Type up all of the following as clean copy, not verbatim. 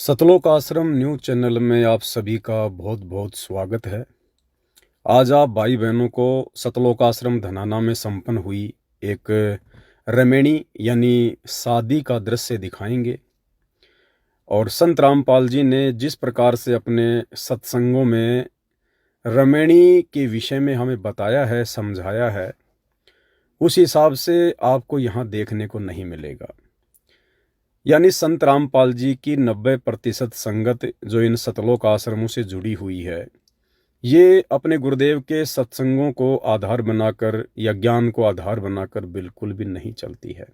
सतलोक आश्रम news channel में आप सभी का बहुत बहुत स्वागत है। आज आप भाई बहनों को सतलोक आश्रम धनाना में संपन्न हुई एक रमेणी यानी शादी का दृश्य दिखाएंगे। और संत रामपाल जी ने जिस प्रकार से अपने सत्संगों में रमेणी के विषय में हमें बताया है, समझाया है, उस हिसाब से आपको यहाँ देखने को नहीं मिलेगा। यानी संत रामपाल जी की 90% संगत जो इन सतलोक आश्रमों से जुड़ी हुई है, ये अपने गुरुदेव के सत्संगों को आधार बनाकर या ज्ञान को आधार बनाकर बिल्कुल भी नहीं चलती है।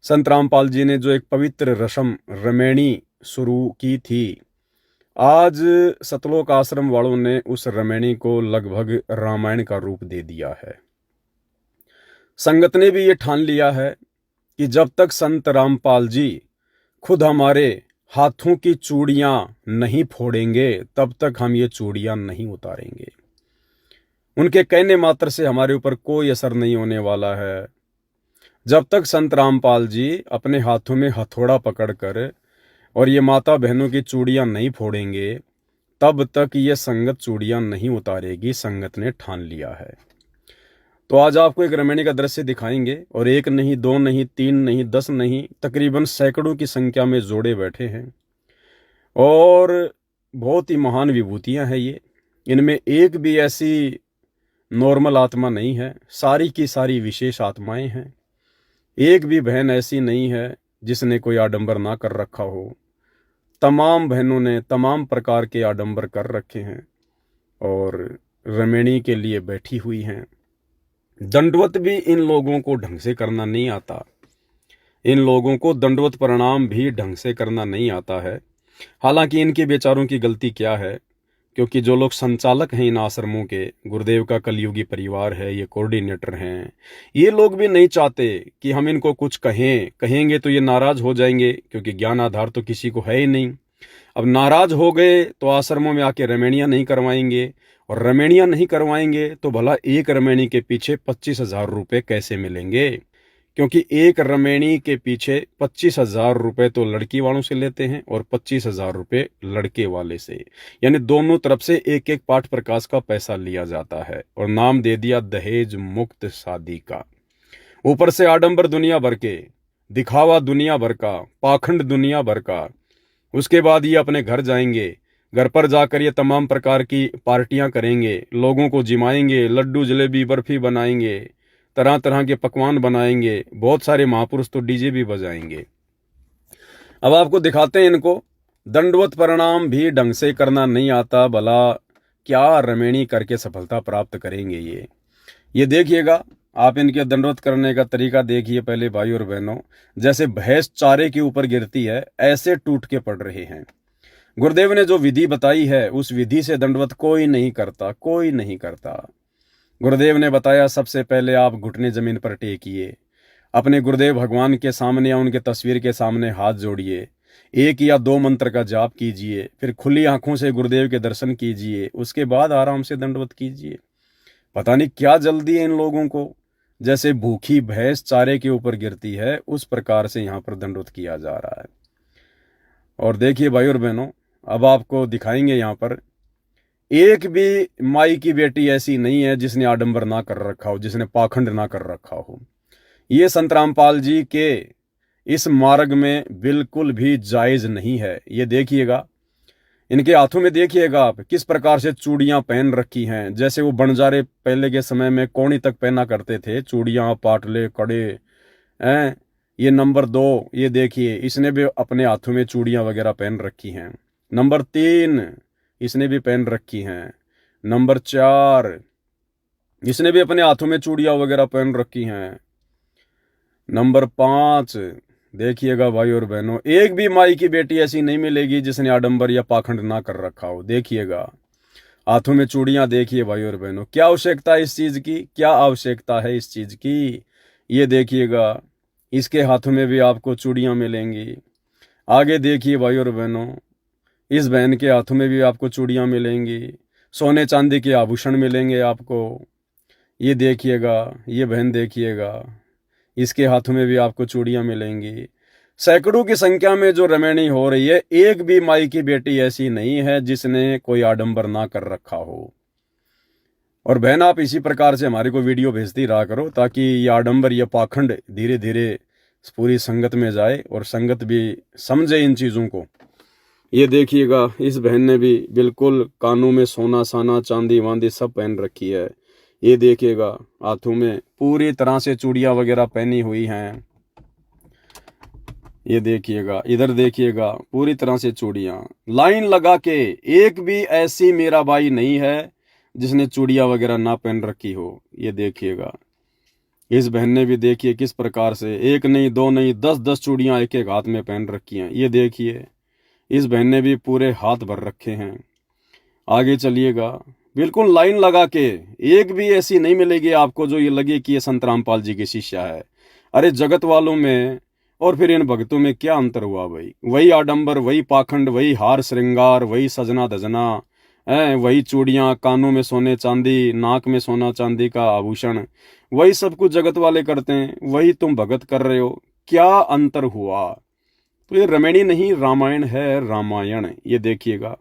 संत रामपाल जी ने जो एक पवित्र रस्म रमेणी शुरू की थी, आज सतलोक आश्रम वालों ने उस रमेणी को लगभग रामायण का रूप दे दिया है। संगत ने भी ये ठान लिया है कि जब तक संत रामपाल जी खुद हमारे हाथों की चूड़ियां नहीं फोड़ेंगे, तब तक हम ये चूड़ियां नहीं उतारेंगे। उनके कहने मात्र से हमारे ऊपर कोई असर नहीं होने वाला है। जब तक संत रामपाल जी अपने हाथों में हथौड़ा पकड़कर और ये माता बहनों की चूड़ियां नहीं फोड़ेंगे, तब तक ये संगत चूड़ियां नहीं उतारेगी। संगत ने ठान लिया है। तो आज आपको एक रमेणी का दृश्य दिखाएंगे, और एक नहीं, दो नहीं, तीन नहीं, 10 नहीं, तकरीबन सैकड़ों की संख्या में जोड़े बैठे हैं। और बहुत ही महान विभूतियां हैं ये। इनमें एक भी ऐसी नॉर्मल आत्मा नहीं है, सारी की सारी विशेष आत्माएं हैं। एक भी बहन ऐसी नहीं है जिसने कोई आडंबर ना कर रखा हो। तमाम बहनों ने तमाम प्रकार के आडंबर कर रखे हैं और रमेणी के लिए बैठी हुई हैं। दंडवत भी इन लोगों को ढंग से करना नहीं आता। इन लोगों को दंडवत प्रणाम भी ढंग से करना नहीं आता है। हालांकि इनके बेचारों की गलती क्या है, क्योंकि जो लोग संचालक हैं इन आश्रमों के, गुरुदेव का कलयुगी परिवार है, ये कोऑर्डिनेटर हैं, ये लोग भी नहीं चाहते कि हम इनको कुछ कहेंगे तो ये नाराज हो जाएंगे, क्योंकि ज्ञान आधार तो किसी को है ही नहीं। अब नाराज हो गए तो आश्रमों में आके रमेणियां नहीं करवाएंगे, और रमेणियां नहीं करवाएंगे तो भला एक रमेणी के पीछे 25,000 रुपये कैसे मिलेंगे? क्योंकि एक रमेणी के पीछे 25,000 रुपये तो लड़की वालों से लेते हैं और 25,000 रुपये लड़के वाले से, यानी दोनों तरफ से एक एक पाठ प्रकाश का पैसा लिया जाता है, और नाम दे दिया दहेज मुक्त शादी का। ऊपर से आडंबर दुनिया भर के, दिखावा दुनिया भर का, पाखंड दुनिया भर का। उसके बाद ये अपने घर जाएंगे, घर पर जाकर ये तमाम प्रकार की पार्टियां करेंगे, लोगों को जिमाएंगे, लड्डू जलेबी बर्फी बनाएंगे, तरह तरह के पकवान बनाएंगे, बहुत सारे महापुरुष तो डीजे भी बजाएंगे। अब आपको दिखाते हैं इनको। दंडवत प्रणाम भी ढंग से करना नहीं आता, भला क्या रमेणी करके सफलता प्राप्त करेंगे ये देखिएगा। आप इनके दंडवत करने का तरीका देखिए पहले भाई और बहनों। जैसे भैंस चारे के ऊपर गिरती है, ऐसे टूट के पड़ रहे हैं। गुरुदेव ने जो विधि बताई है, उस विधि से दंडवत कोई नहीं करता, कोई नहीं करता। गुरुदेव ने बताया सबसे पहले आप घुटने जमीन पर टेकिए, अपने गुरुदेव भगवान के सामने या उनके तस्वीर के सामने हाथ जोड़िए, 1 या 2 मंत्र का जाप कीजिए, फिर खुली आंखों से गुरुदेव के दर्शन कीजिए, उसके बाद आराम से दंडवत कीजिए। पता नहीं क्या जल्दी है इन लोगों को, जैसे भूखी भैंस चारे के ऊपर गिरती है, उस प्रकार से यहाँ पर दंडवत किया जा रहा है। और देखिए भाई और बहनों, अब आपको दिखाएंगे यहाँ पर, एक भी माई की बेटी ऐसी नहीं है जिसने आडंबर ना कर रखा हो, जिसने पाखंड ना कर रखा हो। ये संत रामपाल जी के इस मार्ग में बिल्कुल भी जायज नहीं है। ये देखिएगा, इनके हाथों में देखिएगा आप किस प्रकार से चूड़ियां पहन रखी हैं, जैसे वो बंजारे पहले के समय में कोणी तक पहना करते थे, चूड़ियां, पाटले, कड़े हैं। ये नंबर 2, ये देखिए, इसने भी अपने हाथों में चूड़ियां वगैरह पहन रखी हैं। नंबर 3, इसने भी पहन रखी हैं। नंबर 4, इसने भी अपने हाथों में चूड़ियां वगैरह पहन रखी हैं। नंबर 5, देखिएगा भाई और बहनों, एक भी माई की बेटी ऐसी नहीं मिलेगी जिसने आडंबर या पाखंड ना कर रखा हो। देखिएगा, हाथों में चूड़ियां देखिए भाई और बहनों। क्या आवश्यकता है इस चीज की, क्या आवश्यकता है इस चीज की? ये देखिएगा, इसके हाथों में भी आपको चूड़ियां मिलेंगी। आगे देखिए भाई और बहनों, इस बहन के हाथों में भी आपको चूड़ियां मिलेंगी, सोने चांदी के आभूषण मिलेंगे आपको। ये देखिएगा, ये बहन देखिएगा, इसके हाथों में भी आपको चूड़ियां मिलेंगी। सैकड़ों की संख्या में जो रमैनी हो रही है, एक भी माई की बेटी ऐसी नहीं है जिसने कोई आडंबर ना कर रखा हो। और बहन, आप इसी प्रकार से हमारे को वीडियो भेजती रहा करो, ताकि ये आडंबर, ये पाखंड धीरे धीरे पूरी संगत में जाए और संगत भी समझे इन चीज़ों को। ये देखिएगा, इस बहन ने भी बिल्कुल कानों में सोना साना चांदी वांदी सब पहन रखी है। ये देखिएगा, हाथों में पूरी तरह से चूड़ियाँ वगैरह पहनी हुई हैं। ये देखिएगा, इधर देखिएगा, पूरी तरह से चूड़ियाँ लाइन लगा के। एक भी ऐसी मेरा भाई नहीं है जिसने चूड़ियाँ वगैरह ना पहन रखी हो। ये देखिएगा, इस बहन ने भी देखिए किस प्रकार से एक नहीं दो नहीं 10-10 चूड़ियाँ एक एक हाथ में पहन रखी हैं। ये देखिए, इस बहन ने भी पूरे हाथ भर रखे हैं। आगे चलिएगा, बिल्कुल लाइन लगा के। एक भी ऐसी नहीं मिलेगी आपको जो ये लगे कि ये संत रामपाल जी की शिष्या है। अरे जगत वालों में और फिर इन भक्तों में क्या अंतर हुआ भाई? वही आडंबर, वही पाखंड, वही हार श्रृंगार, वही सजना धजना है, वही चूड़ियां, कानों में सोने चांदी, नाक में सोना चांदी का आभूषण, वही सब कुछ जगत वाले करते हैं, वही तुम भगत कर रहे हो। क्या अंतर हुआ? तो ये रमैनी नहीं, रामायण है, रामायण। ये देखिएगा,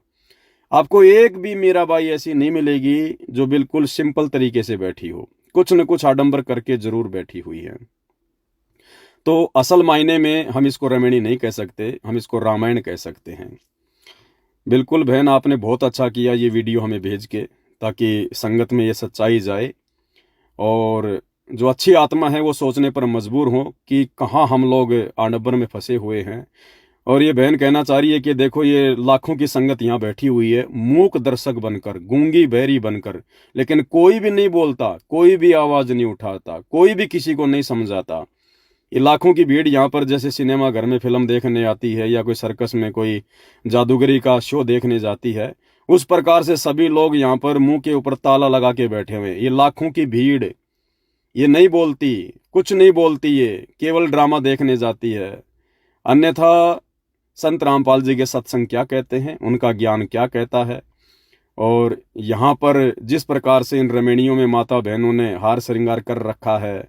आपको एक भी मीरा बाई ऐसी नहीं मिलेगी जो बिल्कुल सिंपल तरीके से बैठी हो, कुछ न कुछ आडंबर करके जरूर बैठी हुई है। तो असल मायने में हम इसको रमैनी नहीं कह सकते, हम इसको रामायण कह सकते हैं। बिल्कुल बहन, आपने बहुत अच्छा किया ये वीडियो हमें भेज के, ताकि संगत में ये सच्चाई जाए और जो अच्छी आत्मा है वो सोचने पर मजबूर हो कि कहाँ हम लोग आडंबर में फंसे हुए हैं। और ये बहन कहना चाह रही है कि देखो, ये लाखों की संगत यहाँ बैठी हुई है, मूक दर्शक बनकर, गूंगी बहरी बनकर, लेकिन कोई भी नहीं बोलता, कोई भी आवाज नहीं उठाता, कोई भी किसी को नहीं समझाता। ये लाखों की भीड़ यहाँ पर जैसे सिनेमा घर में फिल्म देखने आती है या कोई सर्कस में कोई जादूगरी का शो देखने जाती है, उस प्रकार से सभी लोग यहाँ पर मुंह के ऊपर ताला लगा के बैठे हुए। ये लाखों की भीड़, ये नहीं बोलती, कुछ नहीं बोलती, ये केवल ड्रामा देखने जाती है। अन्यथा संत रामपाल जी के सत्संग क्या कहते हैं, उनका ज्ञान क्या कहता है। और यहाँ पर जिस प्रकार से इन रमैनियों में माता बहनों ने हार श्रृंगार कर रखा है,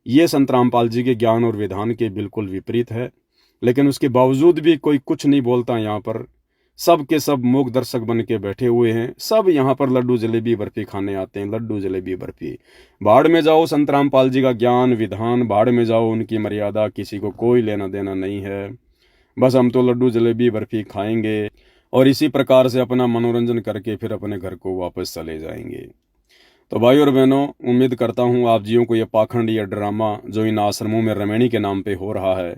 ये संत रामपाल जी के ज्ञान और विधान के बिल्कुल विपरीत है। लेकिन उसके बावजूद भी कोई कुछ नहीं बोलता। यहाँ पर सब के सब मूक दर्शक बन के बैठे हुए हैं। सब यहाँ पर लड्डू जलेबी बर्फी खाने आते हैं, लड्डू जलेबी बर्फी। भाड़ में जाओ, संत रामपाल जी का ज्ञान विधान भाड़ में जाओ, उनकी मर्यादा किसी को कोई लेना देना नहीं है। बस हम तो लड्डू जलेबी बर्फी खाएंगे और इसी प्रकार से अपना मनोरंजन करके फिर अपने घर को वापस चले जाएंगे। तो भाई और बहनों, उम्मीद करता हूँ आप जियों को ये पाखंड, ये ड्रामा जो इन आश्रमों में रमैनी के नाम पे हो रहा है,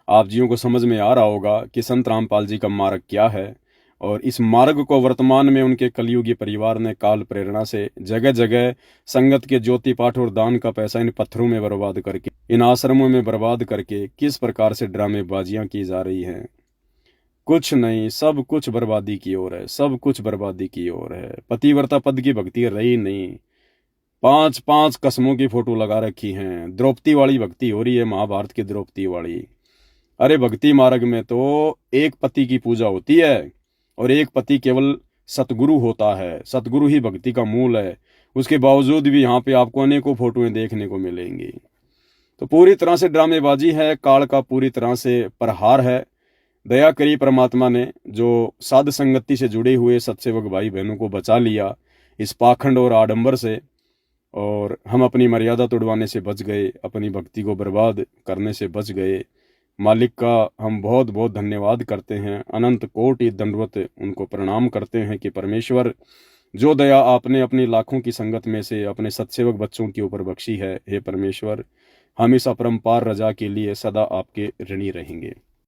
आप जियों को समझ में आ रहा होगा कि संत रामपाल जी का मार्ग क्या है। और इस मार्ग को वर्तमान में उनके कलयुगी परिवार ने काल प्रेरणा से जगह जगह संगत के ज्योति पाठ और दान का पैसा इन पत्थरों में बर्बाद करके, इन आश्रमों में बर्बाद करके किस प्रकार से ड्रामेबाजियां की जा रही हैं। कुछ नहीं, सब कुछ बर्बादी की ओर है, सब कुछ बर्बादी की ओर है। पतिव्रता पद की भक्ति रही नहीं। 5-5 कसमों की फोटो लगा रखी हैं। द्रौपदी वाली भक्ति हो रही है, महाभारत की द्रौपदी वाली। अरे भक्ति मार्ग में तो एक पति की पूजा होती है और एक पति केवल सतगुरु होता है। सतगुरु ही भक्ति का मूल है। उसके बावजूद भी यहाँ पे आपको अनेकों फोटोएं देखने को मिलेंगी। तो पूरी तरह से ड्रामेबाजी है, काल का पूरी तरह से प्रहार है। दया करी परमात्मा ने, जो साध संगति से जुड़े हुए सत्सेवक भाई बहनों को बचा लिया इस पाखंड और आडंबर से, और हम अपनी मर्यादा तोड़वाने से बच गए, अपनी भक्ति को बर्बाद करने से बच गए। मालिक का हम बहुत बहुत धन्यवाद करते हैं, अनंत कोटि दंडवत उनको प्रणाम करते हैं कि परमेश्वर, जो दया आपने अपनी लाखों की संगत में से अपने सत्सेवक बच्चों के ऊपर बख्शी है, हे परमेश्वर, हम इस अपरंपार रजा के लिए सदा आपके ऋणी रहेंगे।